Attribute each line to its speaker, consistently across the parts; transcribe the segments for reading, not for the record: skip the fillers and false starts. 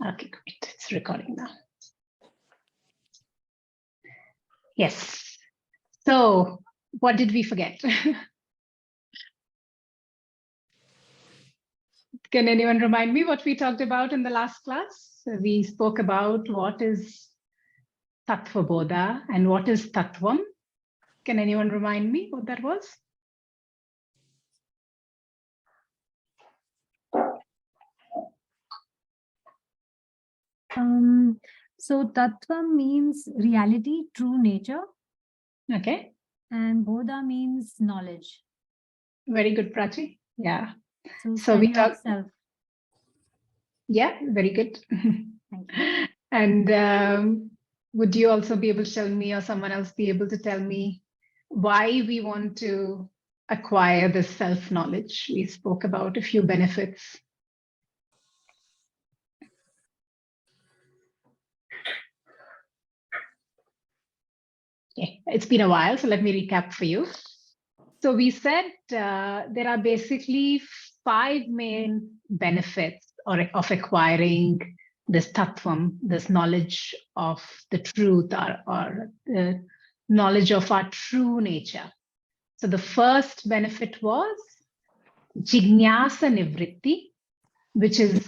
Speaker 1: Okay, great. It's recording now. Yes. So what did we forget? Can anyone remind me what we talked about in the last class? We spoke about what is Tattva Bodha and what is Tattvam. Can anyone remind me what that was?
Speaker 2: So Tattva means reality, true nature.
Speaker 1: Okay.
Speaker 2: And Bodha means knowledge.
Speaker 1: Very good, Prachi. Yeah.
Speaker 2: So we talked self.
Speaker 1: Yeah, very good.
Speaker 2: Thank you.
Speaker 1: And would you also be able to tell me, or someone else be able to tell me, why we want to acquire this self-knowledge? We spoke about a few benefits. Okay, it's been a while, so let me recap for you. So we said there are basically 5 main benefits of acquiring this tattvam, this knowledge of the truth, or the knowledge of our true nature. So the first benefit was jignasa nivritti, which is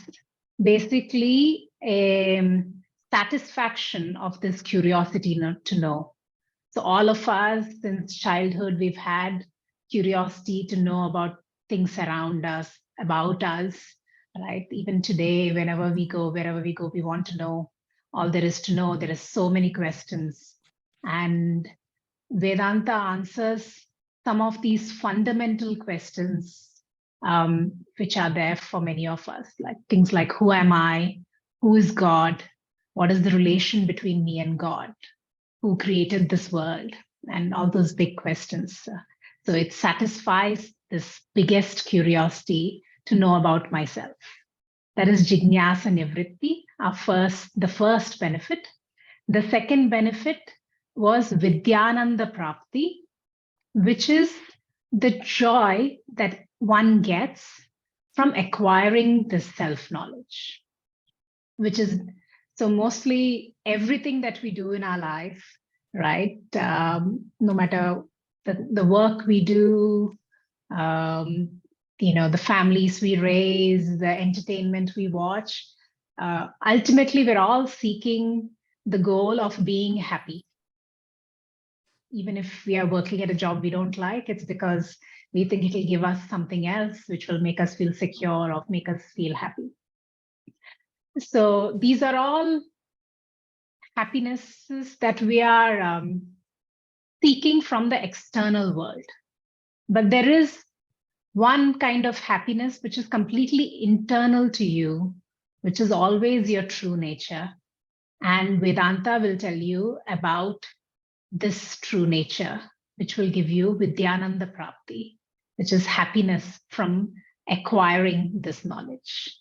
Speaker 1: basically a satisfaction of this curiosity to know. So all of us, since childhood, we've had curiosity to know about things around us, about us, right? Even today, whenever we go, wherever we go, we want to know all there is to know. There are so many questions. And Vedanta answers some of these fundamental questions, which are there for many of us, like things like, who am I? Who is God? What is the relation between me and God? Who created this world? And all those big questions. So it satisfies this biggest curiosity to know about myself. That is jignasa nivritti, the first benefit. The second benefit was vidyananda prapti, which is the joy that one gets from acquiring this self-knowledge, which is, so mostly everything that we do in our life, right? No matter the work we do, the families we raise, the entertainment we watch, ultimately we're all seeking the goal of being happy. Even if we are working at a job we don't like, it's because we think it'll give us something else which will make us feel secure or make us feel happy. So these are all happinesses that we are seeking from the external world. But there is one kind of happiness which is completely internal to you, which is always your true nature. And Vedanta will tell you about this true nature, which will give you Vidyananda Prapti, which is happiness from acquiring this knowledge.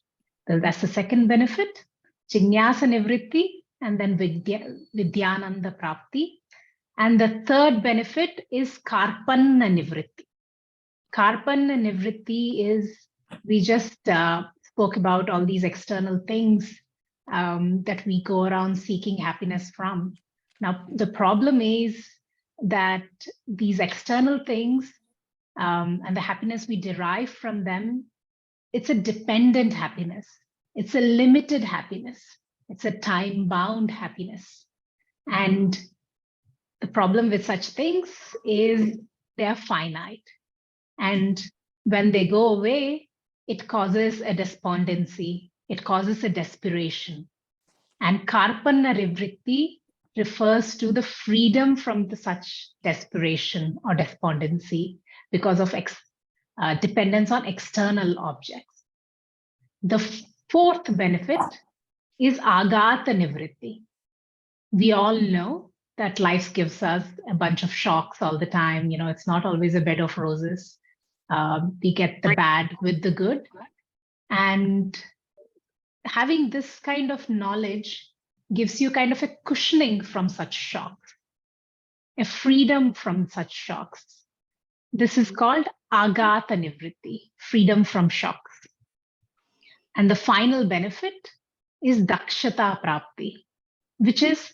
Speaker 1: So that's the second benefit, Jignasa Nivritti, and then Vidyananda Prapti. And the third benefit is Karpanna Nivritti. Karpanna Nivritti is, we just spoke about all these external things that we go around seeking happiness from. Now, the problem is that these external things and the happiness we derive from them, it's a dependent happiness. It's a limited happiness. It's a time-bound happiness. And the problem with such things is they are finite. And when they go away, it causes a despondency. It causes a desperation. And Karpanna Nivritti refers to the freedom from such desperation or despondency because of dependence on external objects. The fourth benefit is Agata Nivritti. We all know that life gives us a bunch of shocks all the time. It's not always a bed of roses. We get the bad with the good. And having this kind of knowledge gives you kind of a cushioning from such shocks, a freedom from such shocks. This is called Agata Nivritti, freedom from shocks. And the final benefit is dakshata prapti, which is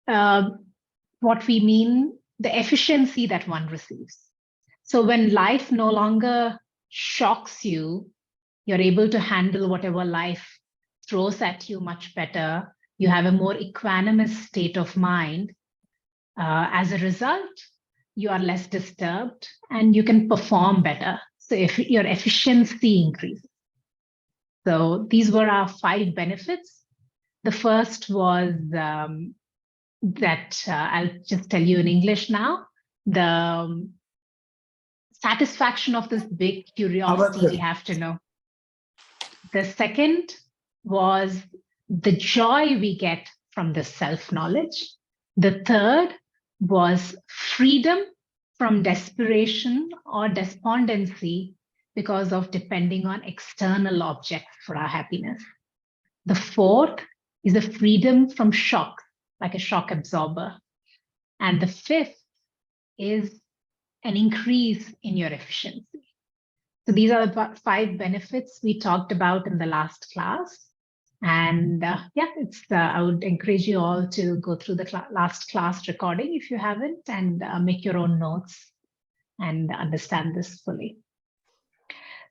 Speaker 1: what we mean, the efficiency that one receives. So when life no longer shocks you, you're able to handle whatever life throws at you much better. You have a more equanimous state of mind. As a result, you are less disturbed and you can perform better. So if your efficiency increases. So these were our 5 benefits. The first was that I'll just tell you in English now. The satisfaction of this big curiosity we have to know. The second was the joy we get from the self-knowledge. The third was freedom from desperation or despondency because of depending on external objects for our happiness. The fourth is the freedom from shock, like a shock absorber. And the fifth is an increase in your efficiency. So these are the 5 benefits we talked about in the last class. And I would encourage you all to go through the last class recording if you haven't, and make your own notes and understand this fully.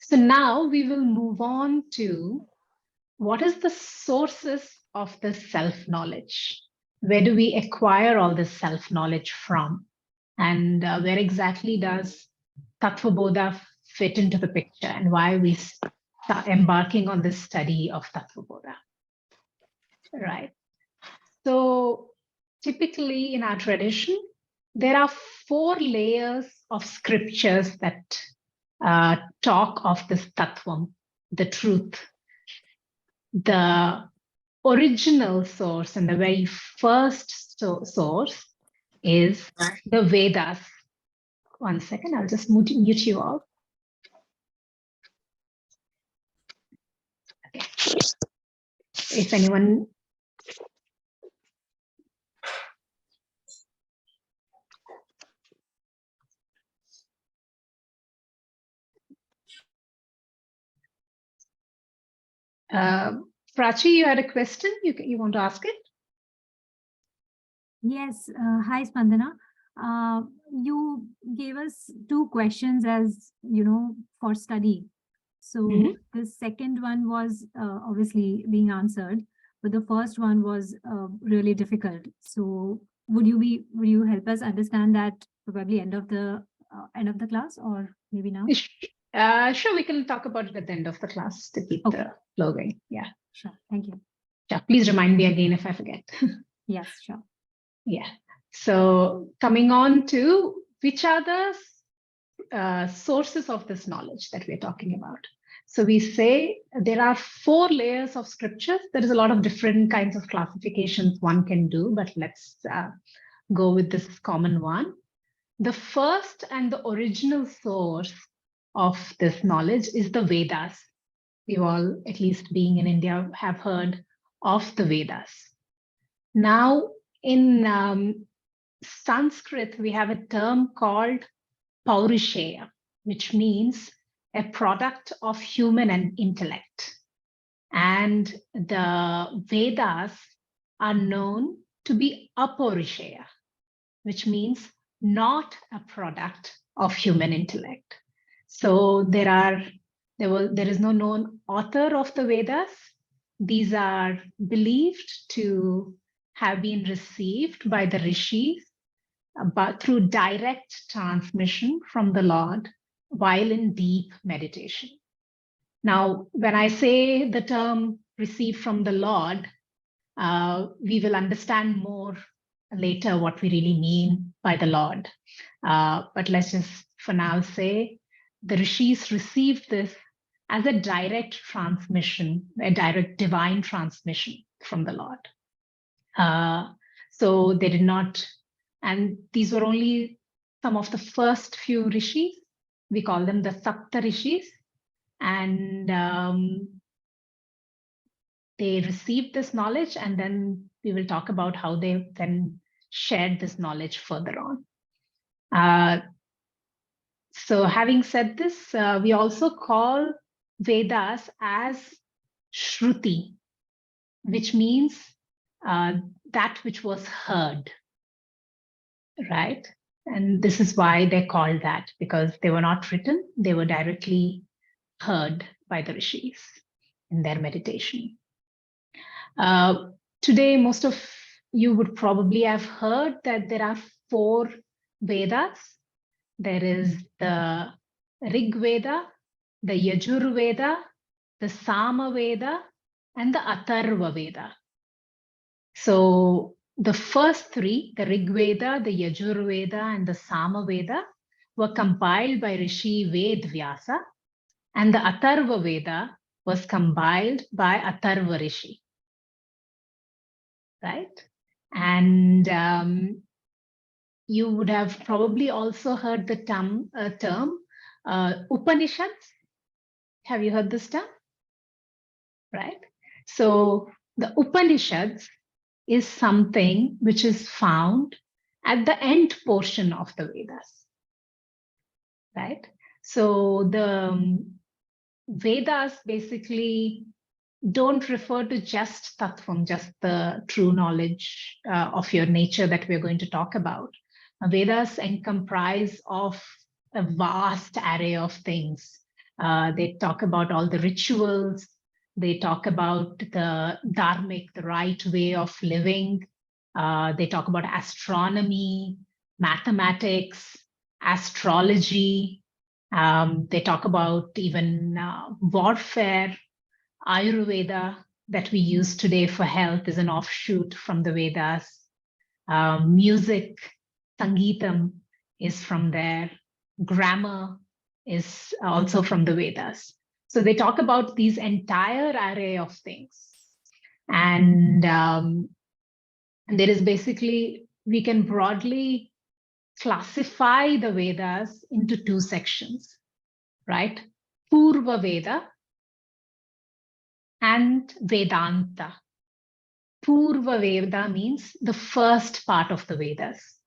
Speaker 1: So now we will move on to what is the sources of the self-knowledge? Where do we acquire all this self-knowledge from? And where exactly does Tattva Bodha fit into the picture, and why we start embarking on this study of Tattva Bodha? Right. So typically in our tradition, there are 4 layers of scriptures that talk of this Tattvam, the truth. The original source and the very first source is the Vedas. One second, I'll just mute you all. Okay. If anyone Prachi, you had a question? You want to ask it?
Speaker 2: Yes. Hi, Spandana. You gave us 2 questions as, for study. So the second one was obviously being answered, but the first one was really difficult. So would you help us understand that probably end of the class, or maybe now?
Speaker 1: Sure, we can talk about it at the end of the class to keep the flow going. Yeah.
Speaker 2: Sure. Thank you.
Speaker 1: Yeah, please remind me again if I forget.
Speaker 2: Yes, sure.
Speaker 1: Yeah. So coming on to which are the sources of this knowledge that we're talking about. So we say there are 4 layers of scriptures. There is a lot of different kinds of classifications one can do, but let's go with this common one. The first and the original source of this knowledge is the Vedas. We all, at least being in India, have heard of the Vedas. Now, in Sanskrit, we have a term called Paurishaya, which means a product of human intellect. And the Vedas are known to be Apaurishaya, which means not a product of human intellect. So there is no known author of the Vedas. These are believed to have been received by the rishis, but through direct transmission from the Lord while in deep meditation. Now, when I say the term received from the Lord, we will understand more later what we really mean by the Lord. But let's just for now say the rishis received this as a direct transmission, a direct divine transmission from the Lord. So they did not, and these were only some of the first few rishis. We call them the Sapta rishis. And they received this knowledge, and then we will talk about how they then shared this knowledge further on. So having said this, we also call Vedas as Shruti. which means that which was heard, right? And this is why they're called that, because they were not written, they were directly heard by the rishis in their meditation. Today, most of you would probably have heard that there are 4 Vedas. There is the Rig Veda, the Yajur Veda, the Sama Veda, and the Atharva Veda. So the first 3, the Rig Veda, the Yajur Veda, and the Sama Veda, were compiled by Rishi Ved Vyasa, and the Atharva Veda was compiled by Atharva Rishi. Right? And you would have probably also heard the term Upanishads. Have you heard this term? Right? So the Upanishads is something which is found at the end portion of the Vedas. Right? So the Vedas basically don't refer to just Tattvam, just the true knowledge of your nature that we're going to talk about. Vedas comprise of a vast array of things. They talk about all the rituals. They talk about the dharmic, the right way of living. They talk about astronomy, mathematics, astrology. They talk about even warfare. Ayurveda that we use today for health is an offshoot from the Vedas. Music, Sangeetam, is from there. Grammar is also from the Vedas. So they talk about these entire array of things. And there is basically, we can broadly classify the Vedas into 2 sections, right? Purva Veda and Vedanta. Purva Veda means the first part of the Vedas,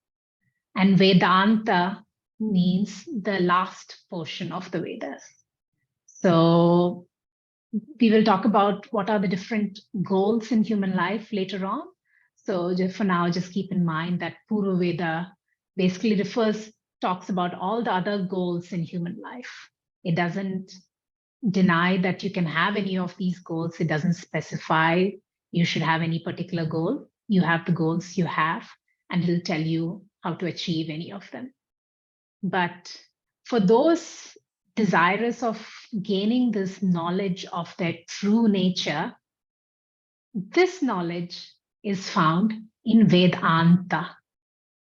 Speaker 1: and Vedanta means the last portion of the Vedas. So we will talk about what are the different goals in human life later on. So just for now, just keep in mind that Purva Veda basically talks about all the other goals in human life. It doesn't deny that you can have any of these goals. It doesn't specify you should have any particular goal. You have the goals you have, and it'll tell you how to achieve any of them. But for those desirous of gaining this knowledge of their true nature, this knowledge is found in Vedanta.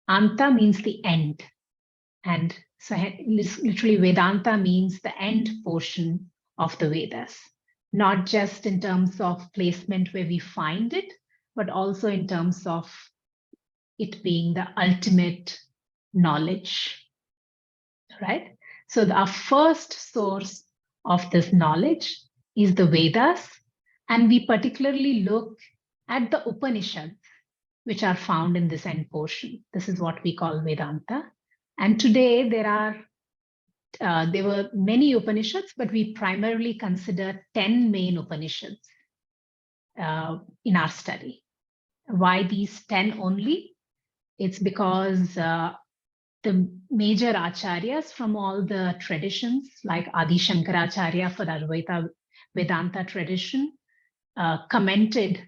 Speaker 1: Anta means the end. And so literally Vedanta means the end portion of the Vedas, not just in terms of placement where we find it, but also in terms of it being the ultimate knowledge, right? So our first source of this knowledge is the Vedas, and we particularly look at the Upanishads, which are found in this end portion. This is what we call Vedanta. And today there were many Upanishads, but we primarily consider 10 main Upanishads in our study. Why these 10 only? It's because the major acharyas from all the traditions, like Adi Shankaracharya for the Advaita Vedanta tradition, commented,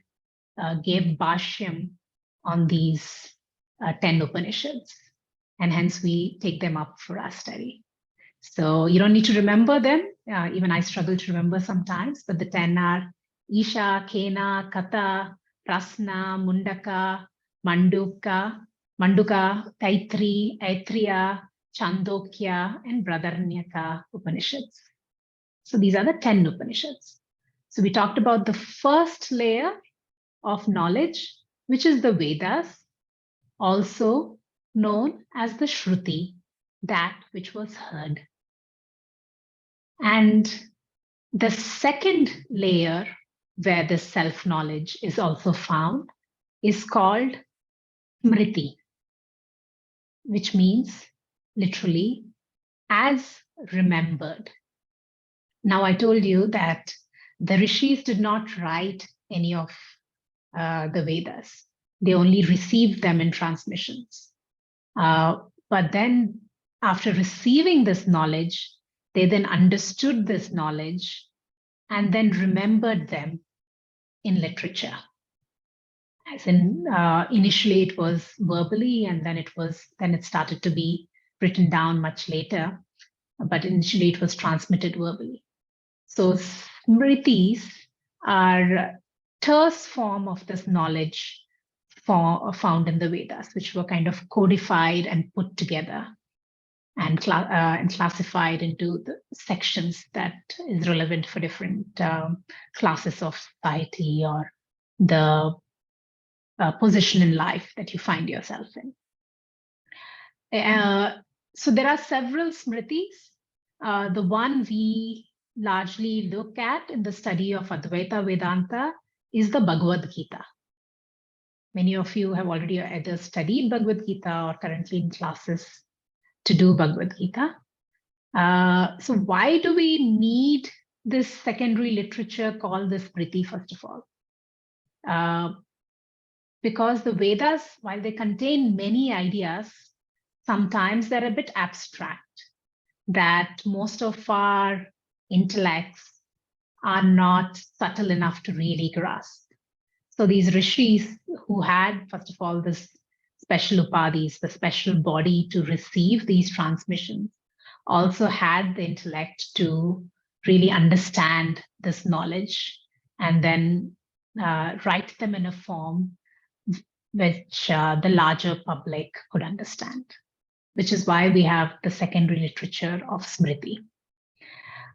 Speaker 1: gave bhashyam on these 10 Upanishads. And hence we take them up for our study. So you don't need to remember them. Even I struggle to remember sometimes, but the 10 are Isha, Kena, Kata, Prasna, Mundaka, Manduka, Taitri, Aitreya, Chandogya, and Bradaranyaka Upanishads. So these are the 10 Upanishads. So we talked about the first layer of knowledge, which is the Vedas, also known as the Shruti, that which was heard. And the second layer where the self-knowledge is also found is called Smriti, which means literally as remembered. Now, I told you that the rishis did not write any of the Vedas. They only received them in transmissions. But then after receiving this knowledge, they then understood this knowledge and then remembered them in literature. As in, initially it was verbally, and then it started to be written down much later. But initially it was transmitted verbally. So smritis are terse form of this knowledge found in the Vedas, which were kind of codified and put together and classified into the sections that is relevant for different classes of society or the position in life that you find yourself in. So there are several smritis. The one we largely look at in the study of Advaita Vedanta is the Bhagavad Gita. Many of you have already either studied Bhagavad Gita or currently in classes to do Bhagavad Gita. So why do we need this secondary literature called the Smriti, first of all? Because the Vedas, while they contain many ideas, sometimes they're a bit abstract, that most of our intellects are not subtle enough to really grasp. So these rishis who had, first of all, this special upadhis, the special body to receive these transmissions, also had the intellect to really understand this knowledge and then write them in a form which the larger public could understand, which is why we have the secondary literature of Smriti.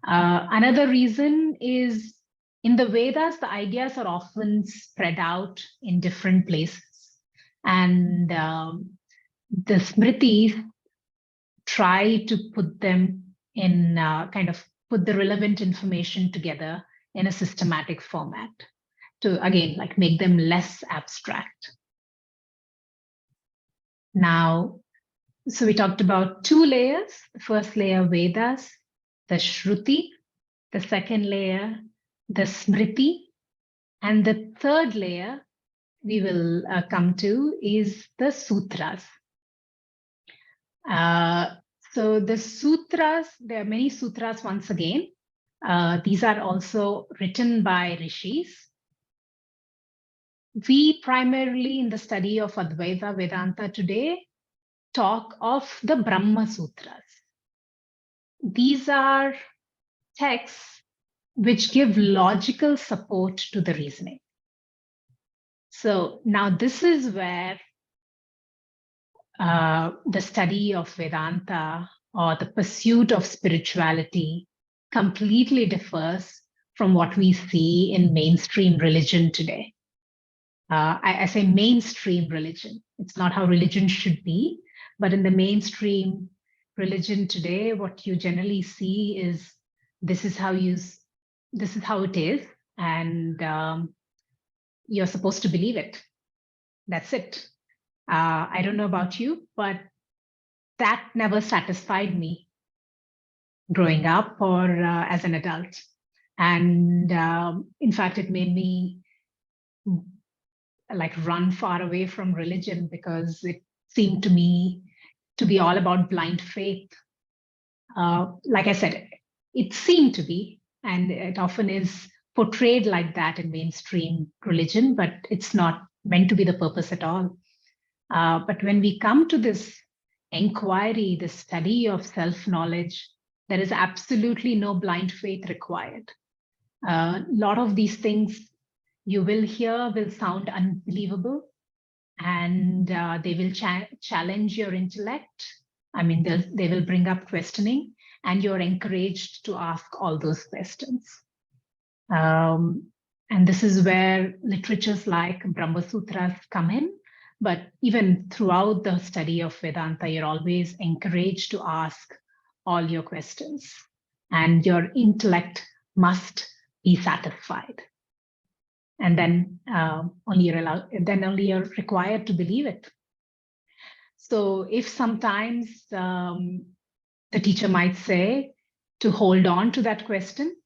Speaker 1: Another reason is in the Vedas, the ideas are often spread out in different places. And the Smritis try to put them in kind of put the relevant information together in a systematic format to, again, like make them less abstract. Now, so we talked about two layers. The first layer, Vedas, the Shruti. The second layer, the Smriti. And the third layer we will come to is the Sutras. So the Sutras, there are many Sutras once again. These are also written by rishis. We primarily in the study of Advaita Vedanta today talk of the Brahma Sutras. These are texts which give logical support to the reasoning. So now this is where the study of Vedanta or the pursuit of spirituality completely differs from what we see in mainstream religion today. I say mainstream religion. It's not how religion should be, but in the mainstream religion today, what you generally see is this is how it is, and you're supposed to believe it. That's it. I don't know about you, but that never satisfied me growing up or as an adult. And in fact, it made me like run far away from religion because it seemed to me to be all about blind faith. Like I said, it seemed to be, and it often is portrayed like that in mainstream religion, but it's not meant to be the purpose at all. But when we come to this inquiry, the study of self-knowledge, there is absolutely no blind faith required. A lot of these things you will hear will sound unbelievable, and they will challenge your intellect. I mean, they will bring up questioning, and you're encouraged to ask all those questions. And this is where literatures like Brahma Sutras come in. But even throughout the study of Vedanta, you're always encouraged to ask all your questions, and your intellect must be satisfied. And then only you're required to believe it. So if sometimes the teacher might say to hold on to that question,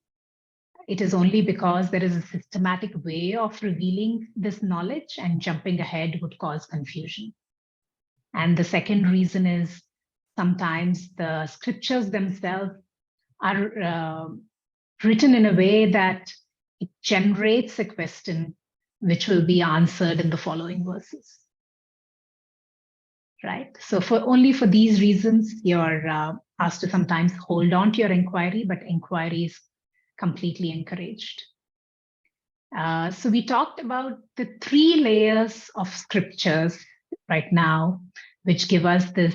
Speaker 1: It is only because there is a systematic way of revealing this knowledge, and jumping ahead would cause confusion. And the second reason is sometimes the scriptures themselves are written in a way that it generates a question which will be answered in the following verses. Right? So only for these reasons, you're asked to sometimes hold on to your inquiry, but inquiry is completely encouraged. So we talked about the 3 layers of scriptures right now, which give us this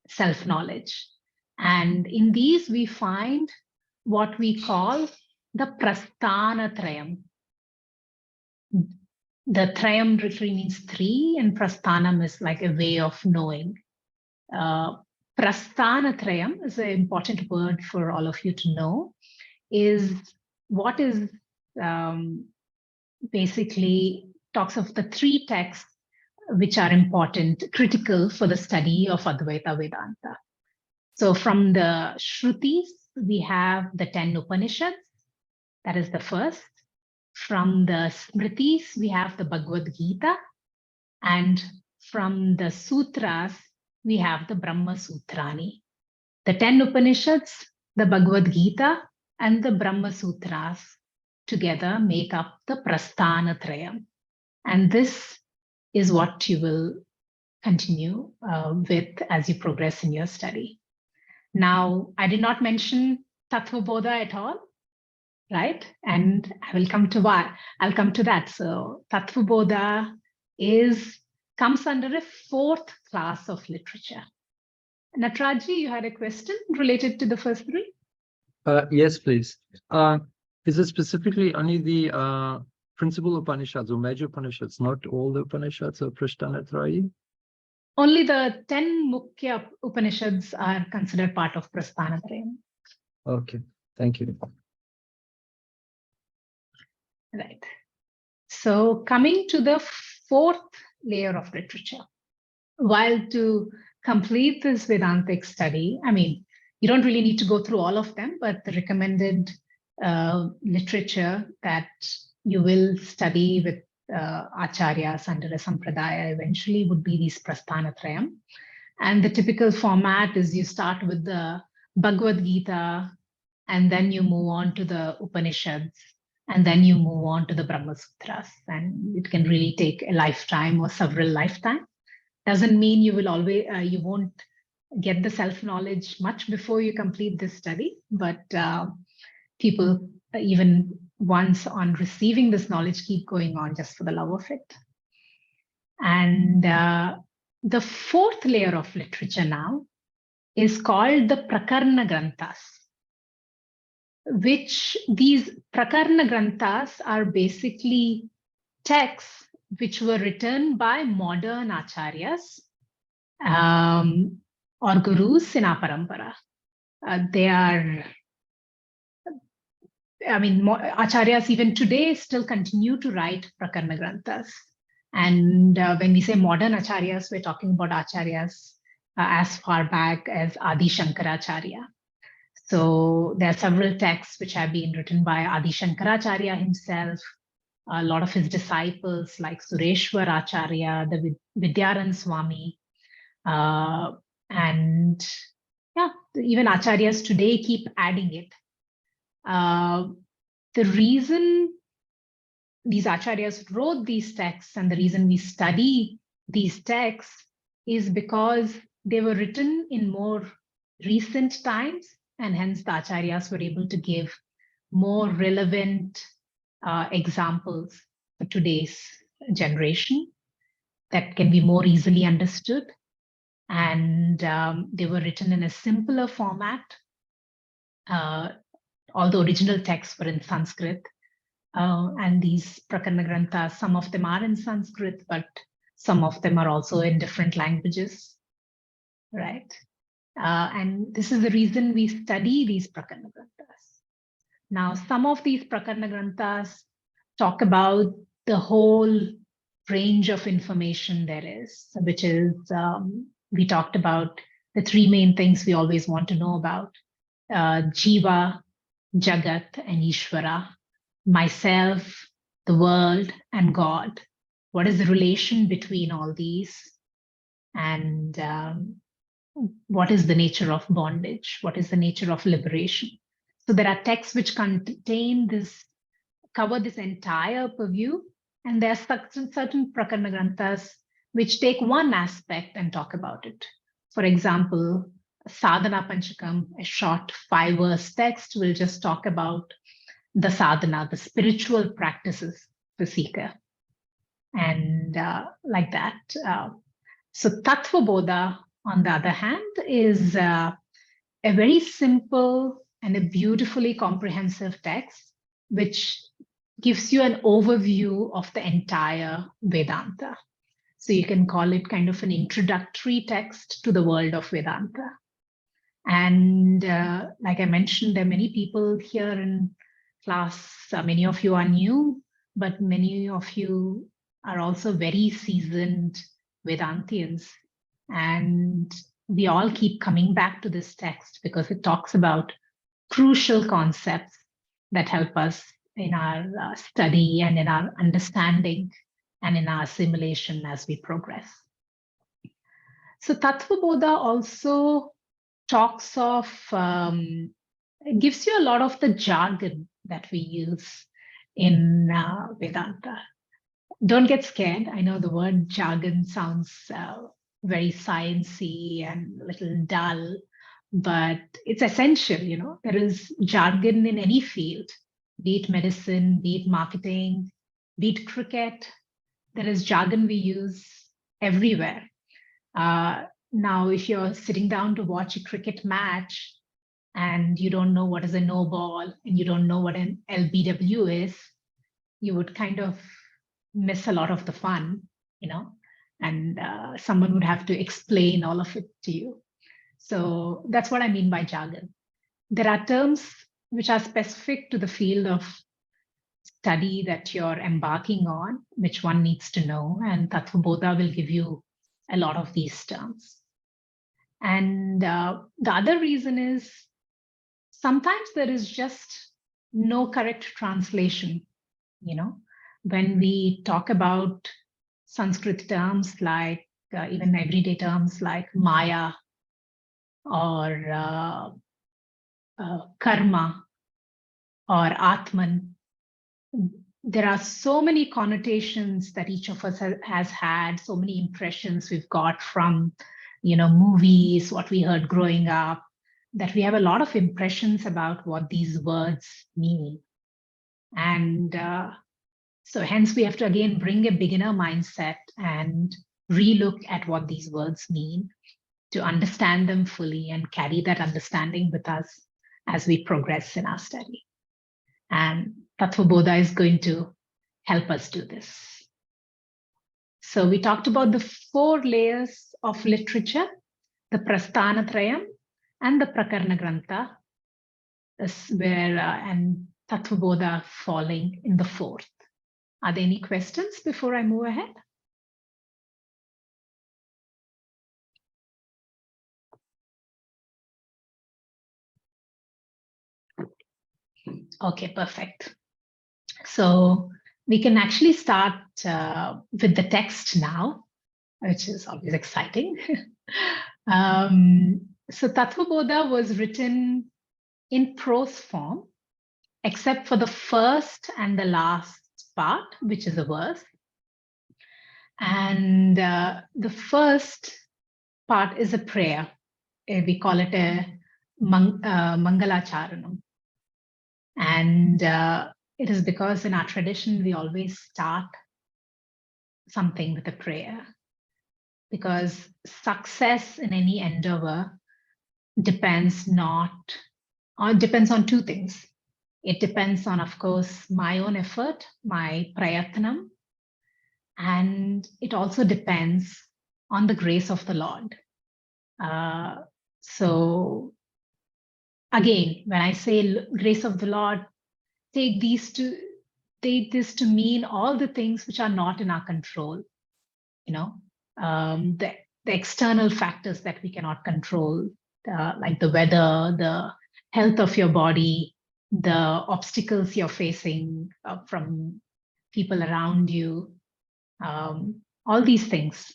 Speaker 1: self-knowledge. And in these, we find what we call the Prasthana Trayam. The Trayam literally means 3, and Prasthanam is like a way of knowing. Prasthana Trayam is an important word for all of you to know, is what is basically talks of the 3 texts which are important, critical for the study of Advaita Vedanta. So from the Shrutis, we have the 10 Upanishads, that is the first. From the Smritis, we have the Bhagavad Gita. And from the Sutras, we have the Brahma Sutrani. The 10 Upanishads, the Bhagavad Gita, and the Brahma Sutras together make up the Prasthana Trayam. And this is what you will continue with as you progress in your study. Now, I did not mention Tattva Bodha at all, right? And I will come to why. I'll come to that. So Tattva Bodha comes under a 4th class of literature. Natraji, you had a question related to the first 3?
Speaker 3: Yes, please. Is it specifically only the principal Upanishads or major Upanishads, not all the Upanishads of Prasthanatrayi?
Speaker 1: Only the 10 Mukhya Upanishads are considered part of Prasthanatrayam.
Speaker 3: Okay, thank you.
Speaker 1: Right. So coming to the 4th layer of literature, while to complete this Vedantic study, I mean, you don't really need to go through all of them, but the recommended literature that you will study with acharyas under a sampradaya eventually would be these Prasthanatrayam. And the typical format is you start with the Bhagavad Gita, and then you move on to the Upanishads, and then you move on to the Brahma Sutras. And it can really take a lifetime or several lifetimes. Doesn't mean you will always, you won't get the self-knowledge much before you complete this study, but people, even once on receiving this knowledge, keep going on just for the love of it. And the 4th layer of literature now is called the Prakarna Granthas, which these Prakarna Granthas are basically texts which were written by modern acharyas or gurus in our parampara. They are, I mean, acharyas even today still continue to write Prakarna Granthas. And when we say modern acharyas, we're talking about acharyas as far back as Adi Shankaracharya. So there are several texts which have been written by Adi Shankaracharya himself, a lot of his disciples like Sureshwar Acharya, the Vidyaran Swami, and yeah, even acharyas today keep adding it. The reason these acharyas wrote these texts and the reason we study these texts is because they were written in more recent times, and hence the acharyas were able to give more relevant examples for today's generation that can be more easily understood. And they were written in a simpler format. All the original texts were in Sanskrit. And these Prakarna Granthas, some of them are in Sanskrit, but some of them are also in different languages, right? And this is the reason we study these Prakarna Granthas. Now, some of these Prakarna Granthas talk about the whole range of information there is, which is, we talked about the 3 main things we always want to know about, Jiva, Jagat and Ishvara, myself, the world, and God. What is the relation between all these? And what is the nature of bondage? What is the nature of liberation? So there are texts which contain this, cover this entire purview, and there are certain prakarana granthas which take one aspect and talk about it. For example, Sadhana Panchakam, a short 5-verse text, will just talk about the sadhana, the spiritual practices for seeker, and like that. So Tattva Bodha, on the other hand, is a very simple and a beautifully comprehensive text, which gives you an overview of the entire Vedanta. So you can call it kind of an introductory text to the world of Vedanta. And like I mentioned, there are many people here in class. Many of you are new, but many of you are also very seasoned Vedantians. And we all keep coming back to this text because it talks about crucial concepts that help us in our study and in our understanding and in our assimilation as we progress. So Tattva Bodha also talks of, it gives you a lot of the jargon that we use in Vedanta. Don't get scared. I know the word jargon sounds very sciencey and a little dull, but it's essential. You know, there is jargon in any field, be it medicine, be it marketing, be it cricket. There is jargon we use everywhere. Now, if you're sitting down to watch a cricket match and you don't know what is a no ball and you don't know what an LBW is, you would kind of miss a lot of the fun, you know, and someone would have to explain all of it to you. So that's what I mean by jargon. There are terms which are specific to the field of study that you're embarking on, which one needs to know, and Tattva Bodha will give you a lot of these terms. And the other reason is sometimes there is just no correct translation. You know, when we talk about Sanskrit terms like even everyday terms like Maya or karma or Atman, there are so many connotations that each of us has had, so many impressions we've got from, you know, movies, what we heard growing up, that we have a lot of impressions about what these words mean. And so hence we have to again bring a beginner mindset and relook at what these words mean to understand them fully and carry that understanding with us as we progress in our study. And Tattva Bodha is going to help us do this. So we talked about the 4 layers of literature, the Prasthanatrayam and the Prakarana Grantha, where and Tattva Bodha falling in the 4th. Are there any questions before I move ahead? Okay, perfect. So we can actually start with the text now, which is always exciting. So Tattva Bodha was written in prose form, except for the first and the last part, which is a verse. And the first part is a prayer. We call it a Mangalacharanam. And it is because in our tradition, we always start something with a prayer. Because success in any endeavor depends on 2 things. It depends on, of course, my own effort, my prayatnam, and it also depends on the grace of the Lord. So again, when I say grace of the Lord, take this to mean all the things which are not in our control, you know, the external factors that we cannot control, like the weather, the health of your body, the obstacles you're facing from people around you, all these things.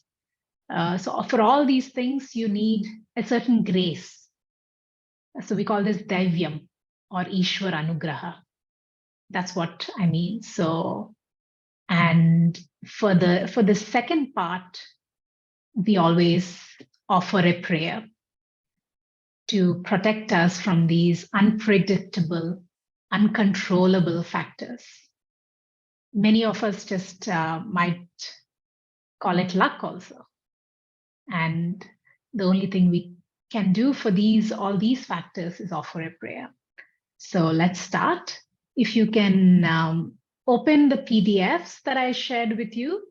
Speaker 1: So for all these things, you need a certain grace. So we call this Daivyam or Ishwar Anugraha. That's what I mean. So, and for the second part, we always offer a prayer to protect us from these unpredictable, uncontrollable factors. Many of us just might call it luck also. And the only thing we can do for all these factors is offer a prayer. So let's start. If you can open the PDFs that I shared with you.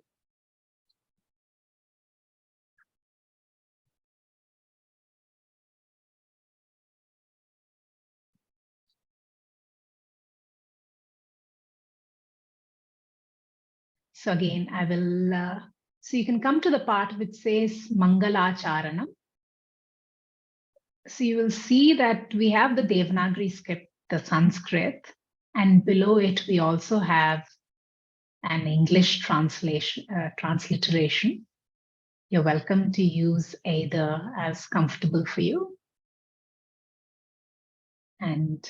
Speaker 1: So again, I will, so you can come to the part which says Mangalacharanam. So you will see that we have the Devanagari script, the Sanskrit, and below it we also have an English transliteration. You're welcome to use either as comfortable for you. And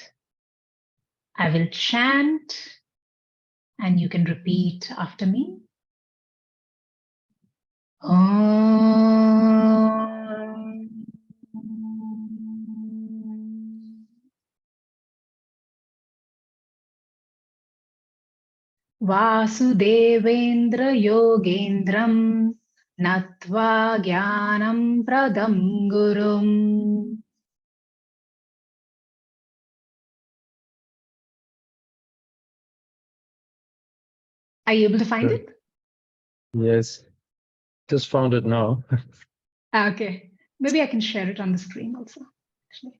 Speaker 1: I will chant and you can repeat after me. Om. Vasudevendra Yogendram Natva Jnanam Pradam Gurum. Are you able to find it?
Speaker 3: Yes, just found it now.
Speaker 1: Okay, maybe I can share it on the screen also. Actually.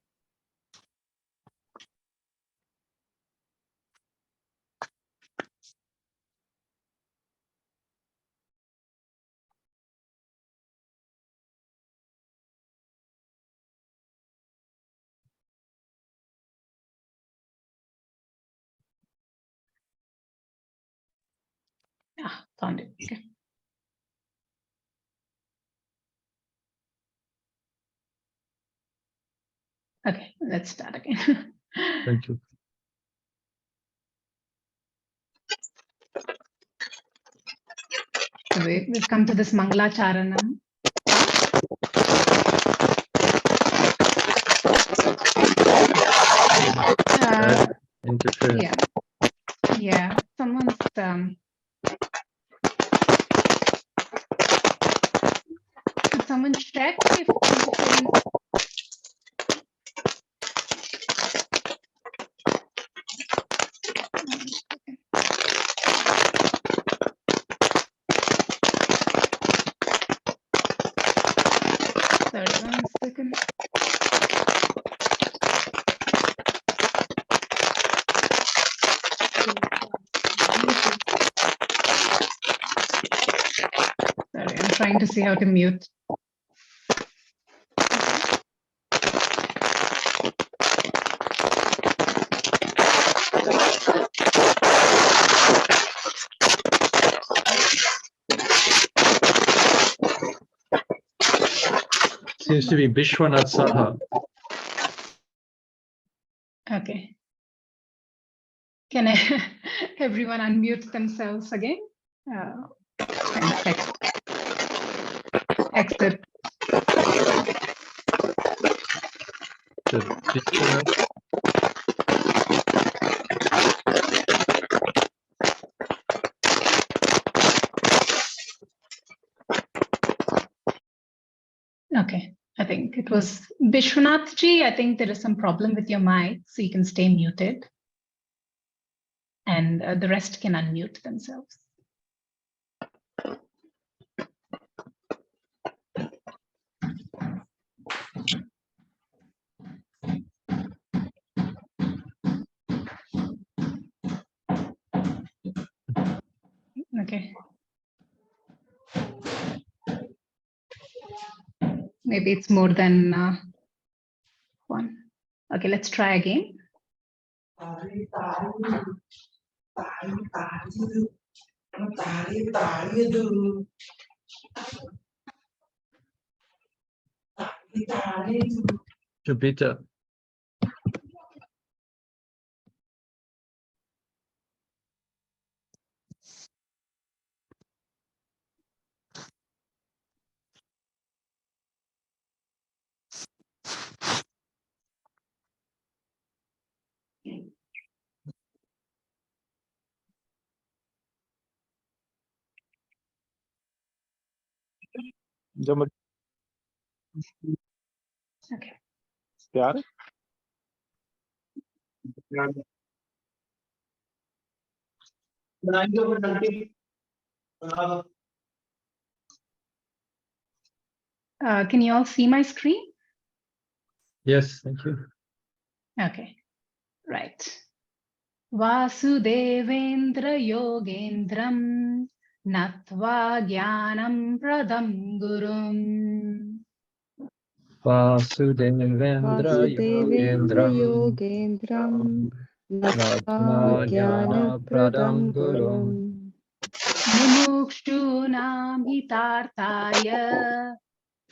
Speaker 1: Ah, found it. Okay. Okay, let's start again.
Speaker 3: Thank you.
Speaker 1: So we've come to this Mangalacharanam.
Speaker 3: Interfere.
Speaker 1: Yeah. Someone's could someone check if sorry, 1 second. Sorry, I'm trying to see how to mute.
Speaker 3: Seems to be Bishwanath Saha.
Speaker 1: Okay. Can everyone unmute themselves again? And exit.
Speaker 3: So Bishwanath.
Speaker 1: Okay, I think it was Bishwanath ji. I think there is some problem with your mic, so you can stay muted. And the rest can unmute themselves. Okay. Maybe it's more than one. Okay, let's try again.
Speaker 3: Jupiter.
Speaker 1: Okay. Can you all see my screen?
Speaker 3: Yes, thank you.
Speaker 1: Okay, right. Vasudevendra yogendram natva jnanam pradam gurum.
Speaker 3: Vasudevendra
Speaker 4: Yogendram Natva Jnanapradam Gurum
Speaker 1: Mumukshunam hitartaya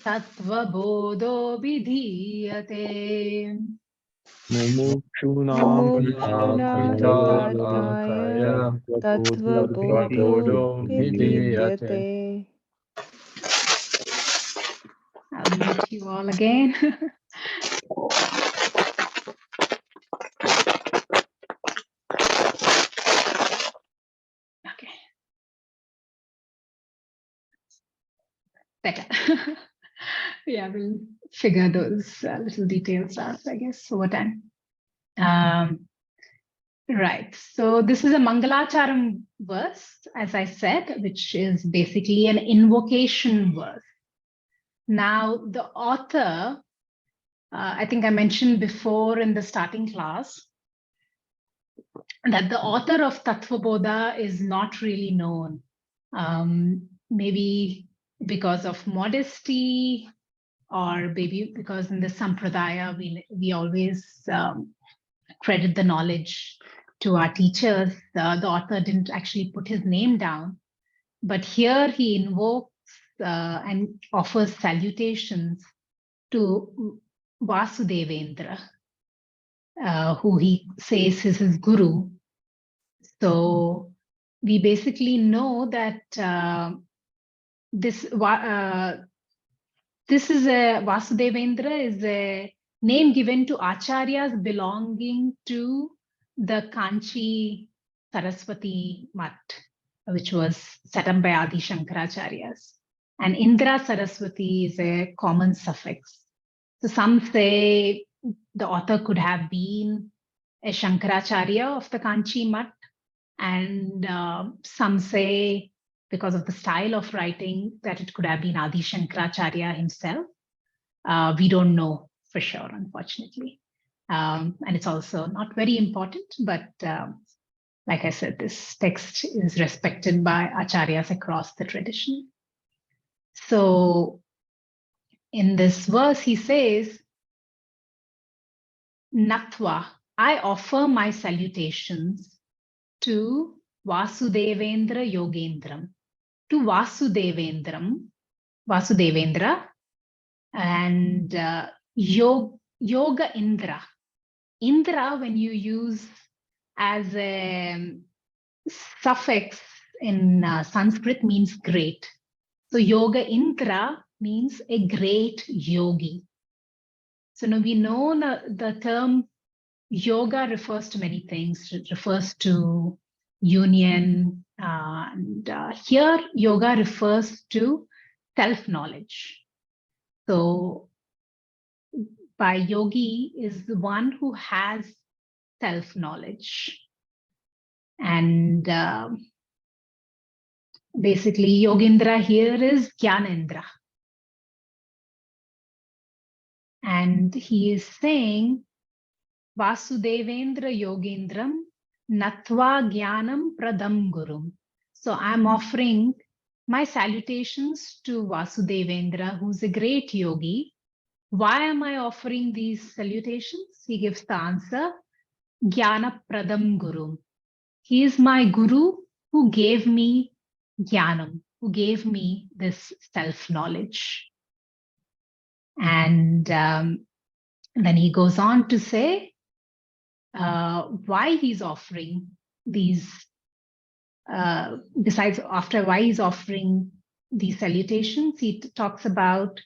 Speaker 1: Tattva Bodho vidhiyate.
Speaker 3: Mumukshunam
Speaker 4: Mumukshunam Tattva Bodho Vidhyate.
Speaker 1: I'll mute you all again. Okay. Better. Yeah, we'll figure those little details out, I guess, over time. Right. So this is a Mangalacharanam verse, as I said, which is basically an invocation verse. Now, the author, I think I mentioned before in the starting class, that the author of Tattva Bodha is not really known. Maybe because of modesty, or maybe because in the Sampradaya, we always credit the knowledge to our teachers. The author didn't actually put his name down, but here he invokes and offers salutations to Vasudevendra, who he says is his guru. So we basically know that this is Vasudevendra is a name given to acharyas belonging to the Kanchi Saraswati Mat, which was set up by Adi Shankaracharyas. And Indra Saraswati is a common suffix. So some say the author could have been a Shankaracharya of the Kanchi Mat, and some say, because of the style of writing, that it could have been Adi Shankaracharya himself. We don't know for sure, unfortunately. And it's also not very important, but like I said, this text is respected by acharyas across the tradition. So in this verse, he says, Natva, I offer my salutations to Vasudevendra Yogendram, to Vasudevendra, and Yoga Indra. Indra, when you use as a suffix in Sanskrit, means great. So Yoga Indra means a great yogi. So now we know the term yoga refers to many things. It refers to union, and here yoga refers to self-knowledge. So by yogi is the one who has self-knowledge. And basically Yogindra here is Gyanendra. And he is saying, Vasudevendra Yogendram Natva Jnanam Pradam Gurum. So I'm offering my salutations to Vasudevendra, who's a great yogi. Why am I offering these salutations? He gives the answer. Jnana Pradam Guru. He is my Guru who gave me Jnanam, who gave me this self-knowledge. And then he goes on to say why he's offering these, besides after why he's offering these salutations, he talks about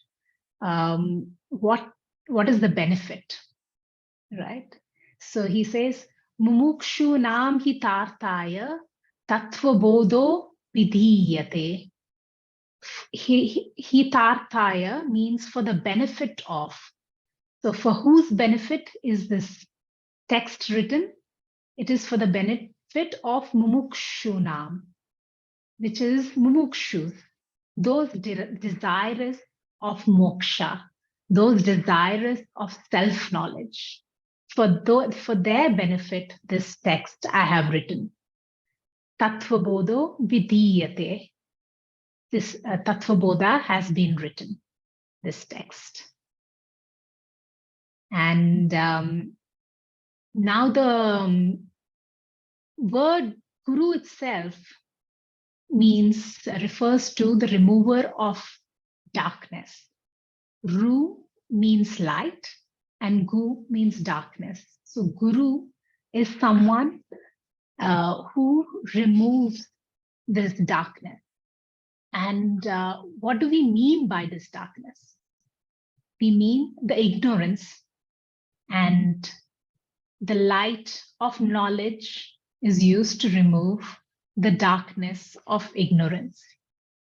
Speaker 1: what is the benefit, right? So he says, Mumukshu nam hitarthaya Tattva Bodha vidhiyate. Hitarthaya means for the benefit of. So for whose benefit is this text written? It is for the benefit of Mumukshunam, which is Mumukshus, those desirous of moksha, those desirous of self-knowledge. For their benefit, this text I have written. Tattva Bodha vidhiyate. This Tattva Bodha has been written, this text. And now the word Guru itself refers to the remover of darkness. Ru means light and Gu means darkness. So Guru is someone who removes this darkness. And what do we mean by this darkness? We mean the ignorance, and the light of knowledge is used to remove the darkness of ignorance.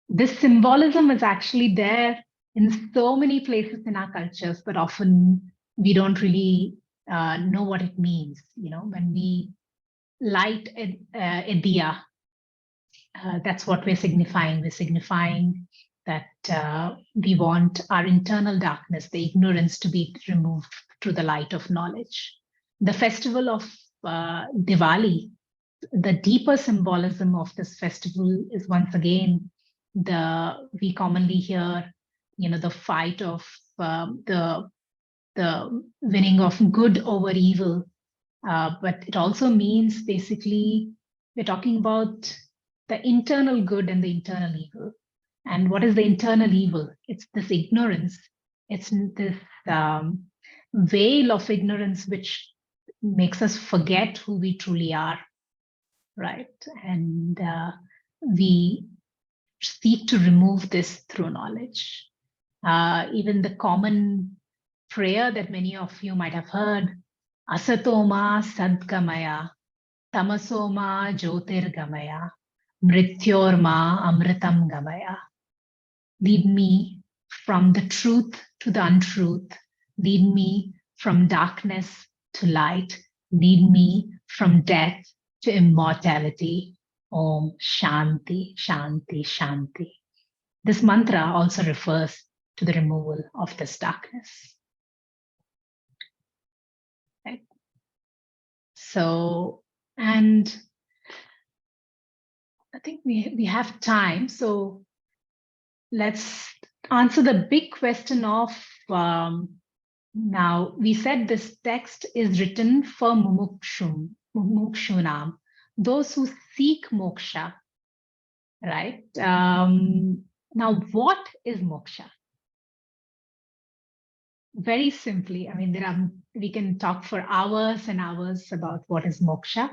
Speaker 1: This symbolism is actually there in so many places in our cultures, but often we don't really know what it means. You know, when we light a diya, that's what we're signifying. We're signifying that we want our internal darkness, the ignorance, to be removed through the light of knowledge. The festival of Diwali, the deeper symbolism of this festival is once again we commonly hear, you know, the fight of the winning of good over evil, but it also means basically we're talking about the internal good and the internal evil. And what is the internal evil? It's this ignorance. It's this veil of ignorance which makes us forget who we truly are, right? And we seek to remove this through knowledge. Even the common prayer that many of you might have heard, Asatoma Sadgamaya, Tamasoma Jyotirgamaya, Mrityorma Amritam Gamaya. Lead me from the truth to the untruth. Lead me from darkness to light. Lead me from death to immortality. Om Shanti, Shanti, Shanti. This mantra also refers to the removal of this darkness. Right? So, and I think we have time. So let's answer the big question of now we said this text is written for mumukshunam, those who seek moksha, right? Now, what is moksha? Very simply, I mean, we can talk for hours and hours about what is moksha,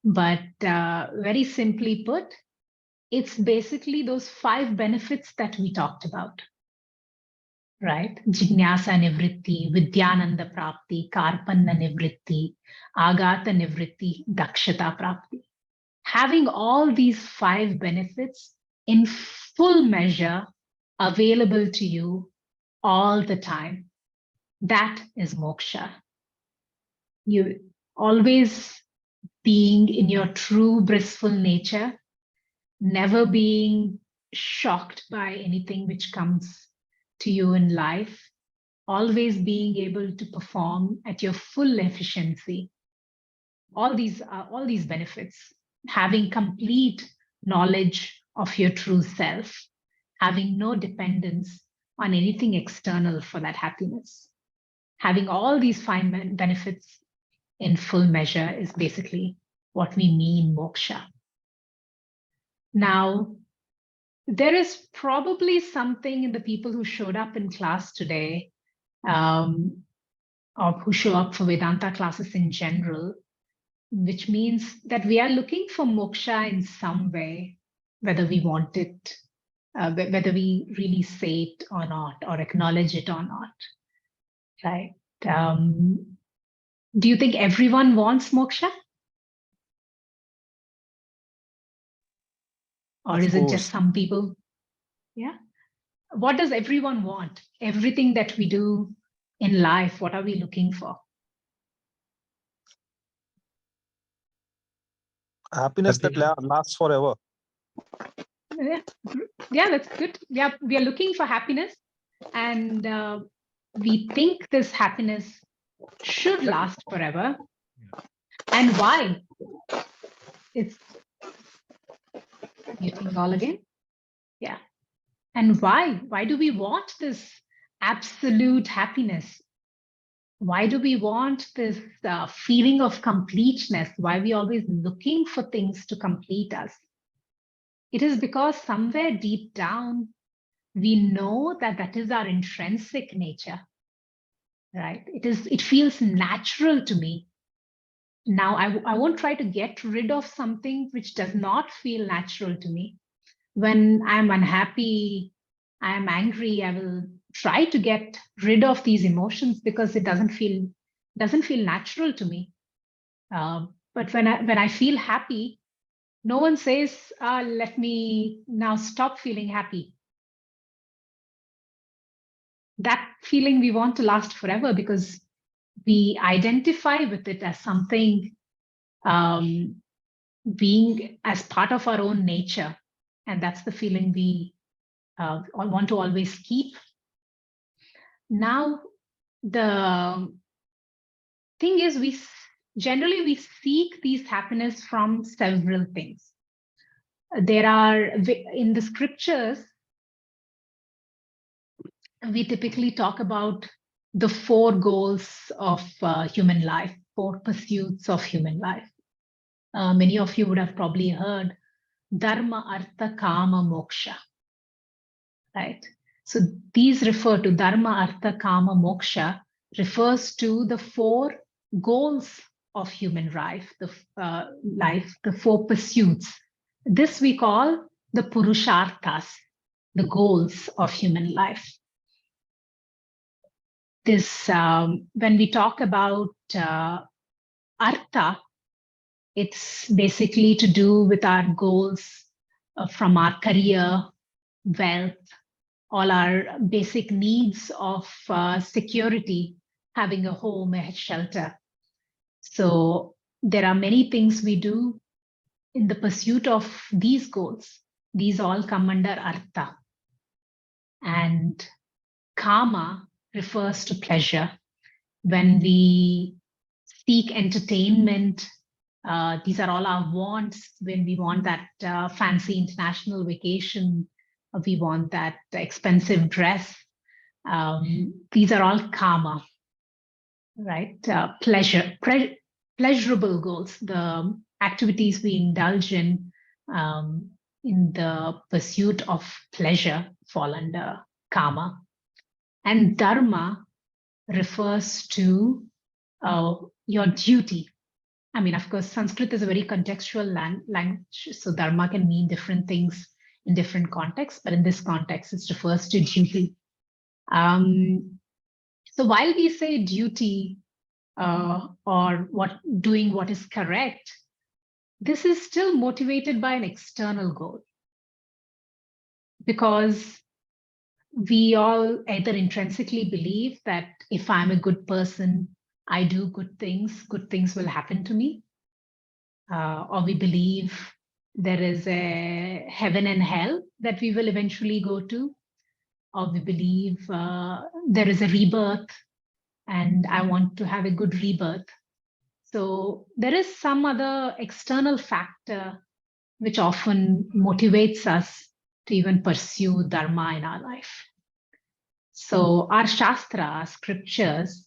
Speaker 1: but very simply put, it's basically those 5 benefits that we talked about, right? Jignasa nivritti, vidyananda prapti, karpanna nivritti, agata nivritti, dakshata prapti. Having all these 5 benefits in full measure available to you all the time, that is moksha. You always being in your true blissful nature, never being shocked by anything which comes to you in life, always being able to perform at your full efficiency. All these benefits, having complete knowledge of your true self, having no dependence on anything external for that happiness. Having all these 5 benefits in full measure is basically what we mean moksha. Now, there is probably something in the people who showed up in class today, or who show up for Vedanta classes in general, which means that we are looking for moksha in some way, whether we want it, whether we really say it or not, or acknowledge it or not, right? Do you think everyone wants moksha? Or is it just some people? Yeah. What does everyone want? Everything that we do in life, what are we looking for?
Speaker 5: Happiness that lasts forever.
Speaker 1: Yeah, that's good. Yeah, we are looking for happiness, and we think this happiness should last forever. And why? It's muting all again. Yeah. And why? Why do we want this absolute happiness? Why do we want this feeling of completeness? Why are we always looking for things to complete us? It is because somewhere deep down, we know that that is our intrinsic nature, right? It feels natural to me. Now, I won't try to get rid of something which does not feel natural to me. When I'm unhappy, I'm angry, I will try to get rid of these emotions because it doesn't feel natural to me. But when I feel happy, no one says, let me now stop feeling happy. That feeling we want to last forever because we identify with it as something being as part of our own nature. And that's the feeling we want to always keep. Now, the thing is, we generally seek these happiness from several things. There are, in the scriptures, we typically talk about the 4 goals of human life, 4 pursuits of human life. Many of you would have probably heard dharma, artha, kama, moksha, right? So these refer to dharma, artha, kama, moksha, refers to the 4 goals of human life, the 4 pursuits. This we call the purusharthas, the goals of human life. This, when we talk about artha, it's basically to do with our goals from our career, wealth, all our basic needs of security, having a home, a shelter. So there are many things we do in the pursuit of these goals. These all come under artha. And kama refers to pleasure. When we seek entertainment, these are all our wants. When we want that fancy international vacation, we want that expensive dress. These are all kama, right? Pleasurable goals, the activities we indulge in the pursuit of pleasure fall under kama. And dharma refers to your duty. I mean, of course, Sanskrit is a very contextual language, so dharma can mean different things in different contexts, but in this context, it refers to duty. So while we say duty or doing what is correct, this is still motivated by an external goal, because we all either intrinsically believe that if I'm a good person, I do good things will happen to me, or we believe there is a heaven and hell that we will eventually go to, or we believe there is a rebirth and I want to have a good rebirth. So there is some other external factor which often motivates us to even pursue dharma in our life. So our shastra, our scriptures,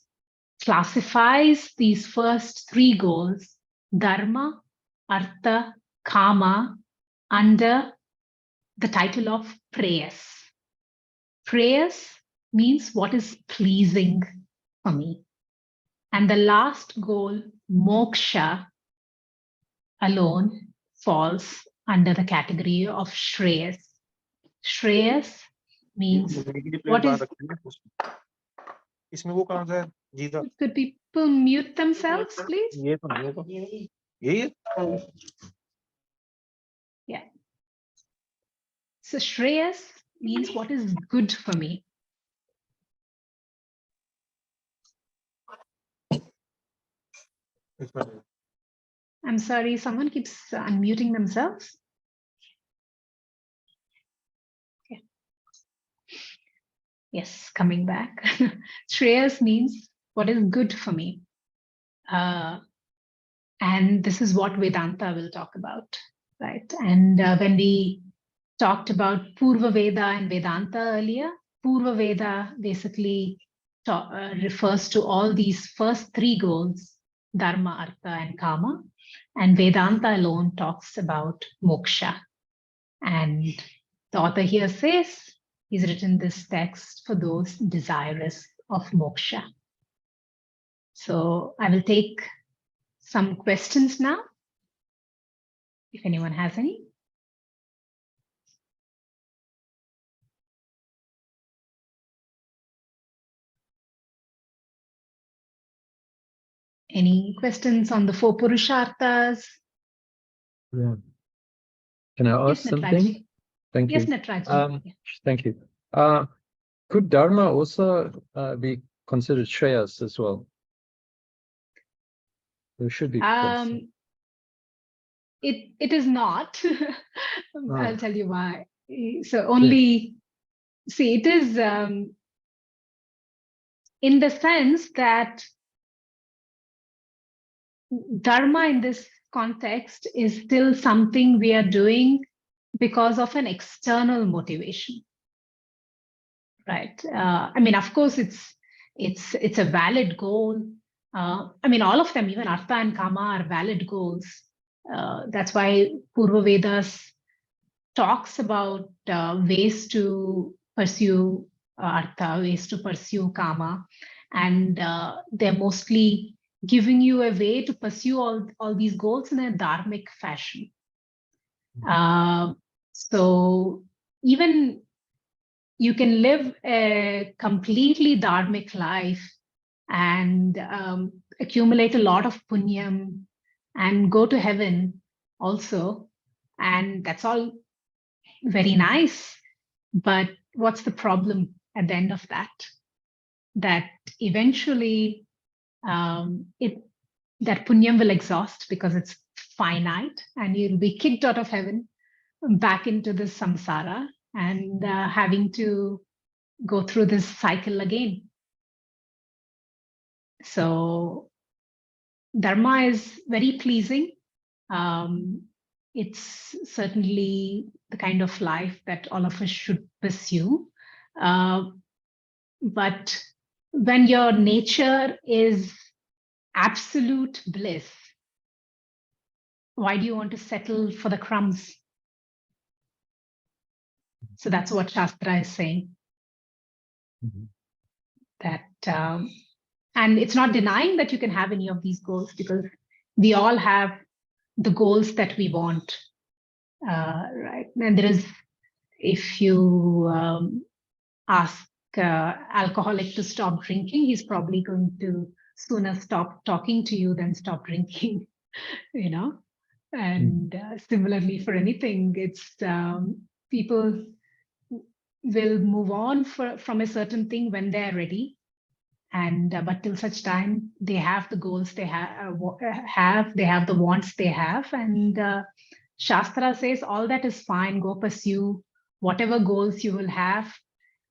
Speaker 1: classifies these first three goals, dharma, artha, kama, under the title of prayas. Prayas means what is pleasing for me. And the last goal, moksha, alone falls under the category of shreyas. Shreyas means what is...
Speaker 5: इसमें वो कहाँ से है? जीता
Speaker 1: Could people mute themselves, please?
Speaker 5: ये तो नहीं होगा यही है
Speaker 1: Yeah. So shreyas means what is good for me. I'm sorry, someone keeps unmuting themselves. Okay. Yes, coming back. Shreyas means what is good for me. And this is what Vedanta will talk about, right? And when we talked about Purva Veda and Vedanta earlier, Purva Veda basically refers to all these first three goals, Dharma, Artha, and Kama. And Vedanta alone talks about moksha. And the author here says he's written this text for those desirous of moksha. So I will take some questions now, if anyone has any. Any questions on the four Purusharthas?
Speaker 3: Yeah. Can I ask
Speaker 1: Yes,
Speaker 3: something?
Speaker 1: Natraj.
Speaker 3: Thank
Speaker 1: Yes,
Speaker 3: you.
Speaker 1: Natraj.
Speaker 3: Thank you. Could dharma also be considered shreyas as well? There should be.
Speaker 1: It is not.
Speaker 3: Oh.
Speaker 1: I'll tell you why. So only, see, it is in the sense that dharma in this context is still something we are doing because of an external motivation, right? I mean, of course, it's a valid goal. I mean, all of them, even Artha and Kama, are valid goals. That's why Purva Vedas talks about ways to pursue Artha, ways to pursue Kama, and they're mostly giving you a way to pursue all these goals in a dharmic fashion. So even you can live a completely dharmic life and accumulate a lot of punyam and go to heaven also. And that's all very nice. But what's the problem at the end of that? That eventually that punyam will exhaust because it's finite, and you'll be kicked out of heaven back into this samsara and having to go through this cycle again. So dharma is very pleasing. It's certainly the kind of life that all of us should pursue. But when your nature is absolute bliss, why do you want to settle for the crumbs? So that's what Shastra is saying.
Speaker 3: Mm-hmm.
Speaker 1: That and it's not denying that you can have any of these goals, because we all have the goals that we want, right? And there is, if you ask alcoholic to stop drinking, he's probably going to sooner stop talking to you than stop drinking, you know. And similarly for anything, it's people will move on from a certain thing when they're ready. And but till such time they have the goals they have, they have the wants they have, and Shastra says all that is fine, go pursue whatever goals you will have.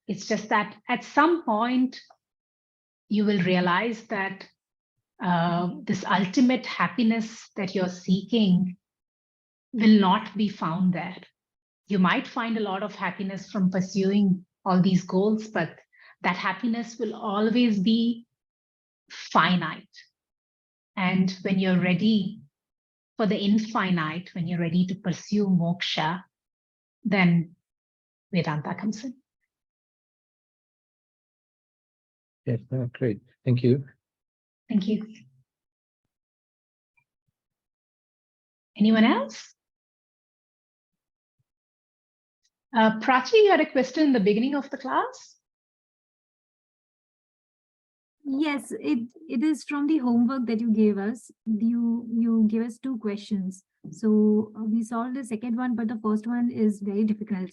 Speaker 1: It's just that at some point you will realize that this ultimate happiness that you're seeking will not be found there. You might find a lot of happiness from pursuing all these goals, but that happiness will always be finite. And when you're ready for the infinite, when you're ready to pursue moksha, then Vedanta comes in.
Speaker 3: Yes, great. Thank you.
Speaker 1: Thank you. Anyone else? Prachi, you had a question in the beginning of the class?
Speaker 2: Yes, it is from the homework that you gave us. You gave us 2 questions. So we solved the second one, but the first one is very difficult.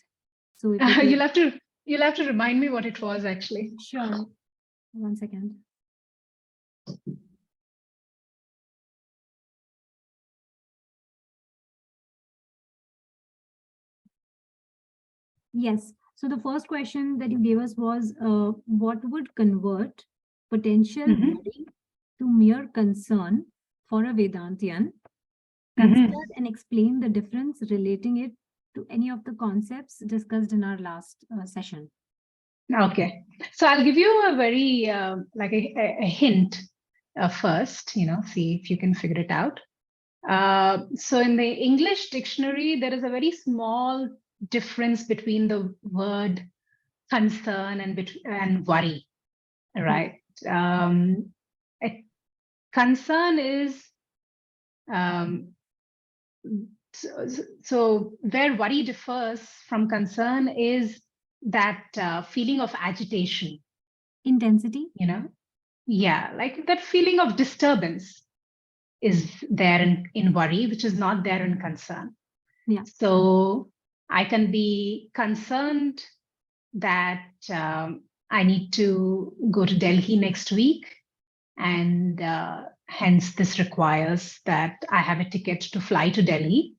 Speaker 2: So if you could-
Speaker 1: You'll have to remind me what it was actually.
Speaker 2: Sure. 1 second. Yes. So the first question that you gave us was, what would convert potential worry to mere concern for a Vedantian? Consider and explain the difference relating it to any of the concepts discussed in our last session.
Speaker 1: Okay, so I'll give you a very like a hint first, see if you can figure it out. So in the English dictionary, there is a very small difference between the word concern and worry, right? A concern is so where worry differs from concern is that feeling of agitation,
Speaker 2: Intensity.
Speaker 1: Yeah, like that feeling of disturbance is there in worry, which is not there in concern.
Speaker 2: Yeah.
Speaker 1: So I can be concerned that I need to go to Delhi next week, and hence this requires that I have a ticket to fly to Delhi.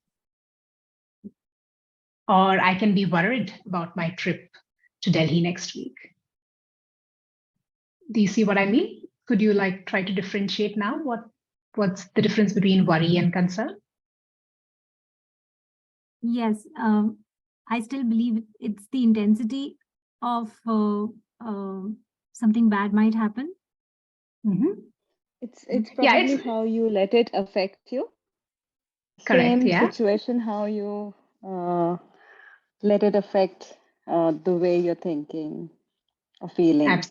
Speaker 1: Or I can be worried about my trip to Delhi next week. Do you see what I mean? Could you try to differentiate now? What's the difference between worry and concern?
Speaker 2: Yes, I still believe it's the intensity of something bad might happen.
Speaker 4: It's probably how you let it affect you.
Speaker 1: Correct.
Speaker 4: Same
Speaker 1: Yeah.
Speaker 4: situation, how you let it affect the way you're thinking or feeling.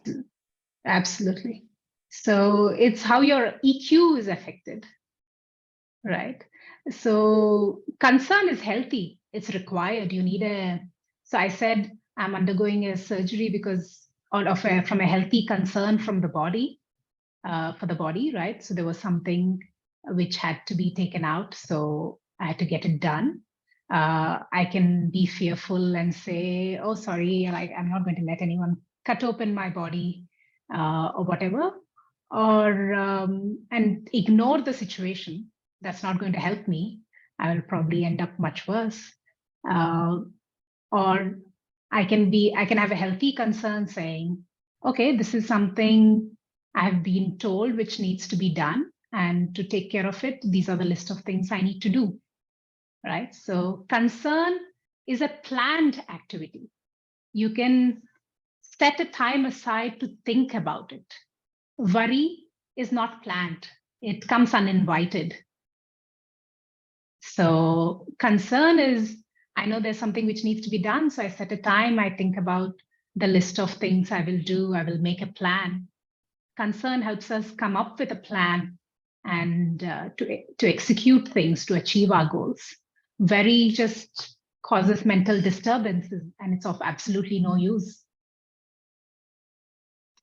Speaker 1: Absolutely. So it's how your EQ is affected, right? So concern is healthy. It's required. You need so I said I'm undergoing a surgery because from a healthy concern from the body, for the body, right? So there was something which had to be taken out. So I had to get it done. I can be fearful and say, oh, sorry, I'm not going to let anyone cut open my body or whatever, or and ignore the situation. That's not going to help me. I will probably end up much worse. Or I can have a healthy concern saying, okay, this is something I've been told which needs to be done, and to take care of it, these are the list of things I need to do, right? So concern is a planned activity. You can set a time aside to think about it. Worry is not planned. It comes uninvited. So concern is, I know there's something which needs to be done, so I set a time, I think about the list of things I will do, I will make a plan. Concern helps us come up with a plan and to execute things, to achieve our goals. Worry just causes mental disturbances, and it's of absolutely no use.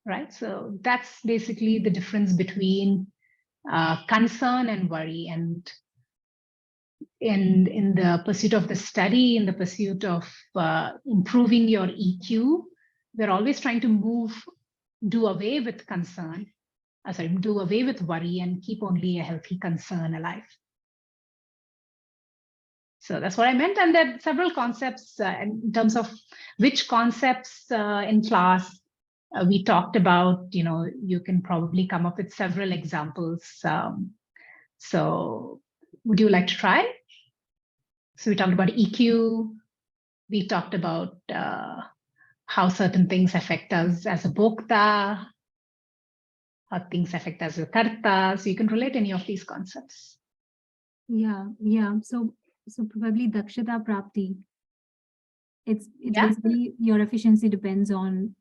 Speaker 1: Right? So that's basically the difference between concern and worry. And in the pursuit of the study, in the pursuit of improving your EQ, we're always trying to do away with concern, do away with worry and keep only a healthy concern alive. So that's what I meant. And there are several concepts in terms of which concepts in class we talked about. You can probably come up with several examples. So would you like to try? So we talked about EQ. We talked about how certain things affect us as a bhokta. how things affect as a karta. So you can relate any of these concepts.
Speaker 2: Yeah. So probably dakshata prapti. It's
Speaker 1: Yeah.
Speaker 2: basically your efficiency depends on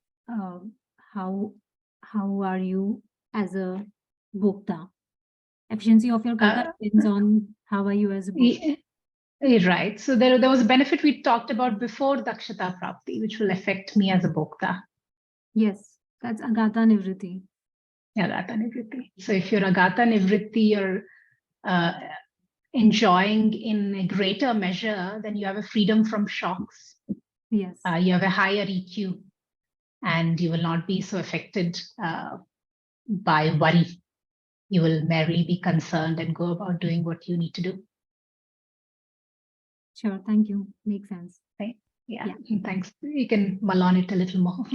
Speaker 2: how are you as a bhokta. Efficiency of your karta depends on how are you as a bhokta.
Speaker 1: Right. So there was a benefit we talked about before dakshata prapti, which will affect me as a bhokta.
Speaker 2: Yes, that's agata nivritti.
Speaker 1: Agata nivritti. So if you're agata nivritti, you're enjoying in a greater measure, then you have a freedom from shocks.
Speaker 2: Yes.
Speaker 1: You have a higher EQ, and you will not be so affected by worry. You will merely be concerned and go about doing what you need to do.
Speaker 2: Sure, thank you. Makes sense.
Speaker 1: Right? Yeah. Thanks. You can mull on it a little more.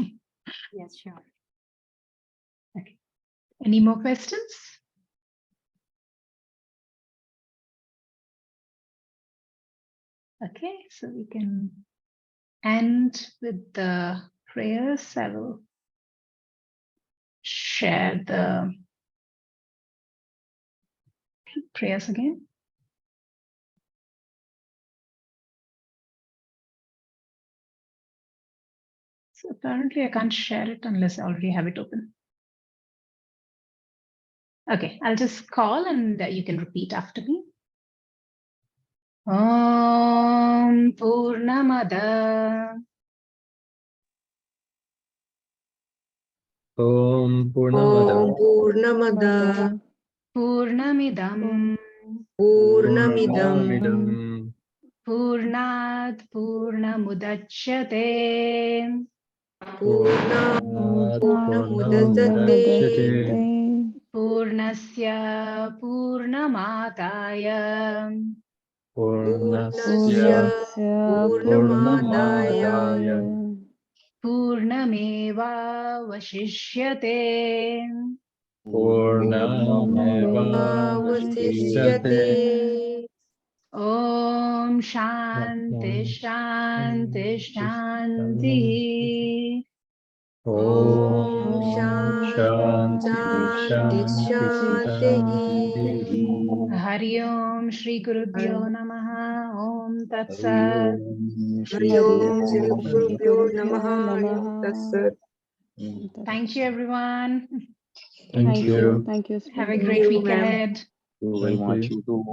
Speaker 2: Yes, sure.
Speaker 1: Okay. Any more questions? Okay, so we can end with the prayers. I will share the prayers again. So apparently I can't share it unless I already have it open. Okay, I'll just call and you can repeat after me. Om Purnamada
Speaker 3: Om Purnamada
Speaker 6: Purnamada
Speaker 1: Purnamidam
Speaker 3: Purnamidam
Speaker 1: Purnat Purnamudachyate
Speaker 3: Purnat
Speaker 6: Purnamudachyate
Speaker 1: Purnasya Purnamadaya
Speaker 3: Purnasya Purnamadaya
Speaker 1: Purnameva Vashishyate
Speaker 3: Purnameva Vasishyate
Speaker 1: Om Shanti Shanti Shanti
Speaker 3: Om Shanti Shanti Shanti
Speaker 1: Hari Om Shri Gurubhyo Namaha Om Tat Sat
Speaker 6: Hari Om Shri Gurubhyo Namaha Om Tat Sat.
Speaker 1: Thank you everyone.
Speaker 3: Thank you.
Speaker 4: Thank you.
Speaker 1: Have a
Speaker 6: Thank
Speaker 1: great
Speaker 6: you,
Speaker 1: week
Speaker 6: ma'am.
Speaker 1: ahead.
Speaker 5: Thank you very
Speaker 3: Thank
Speaker 5: much.
Speaker 3: you.
Speaker 5: You too.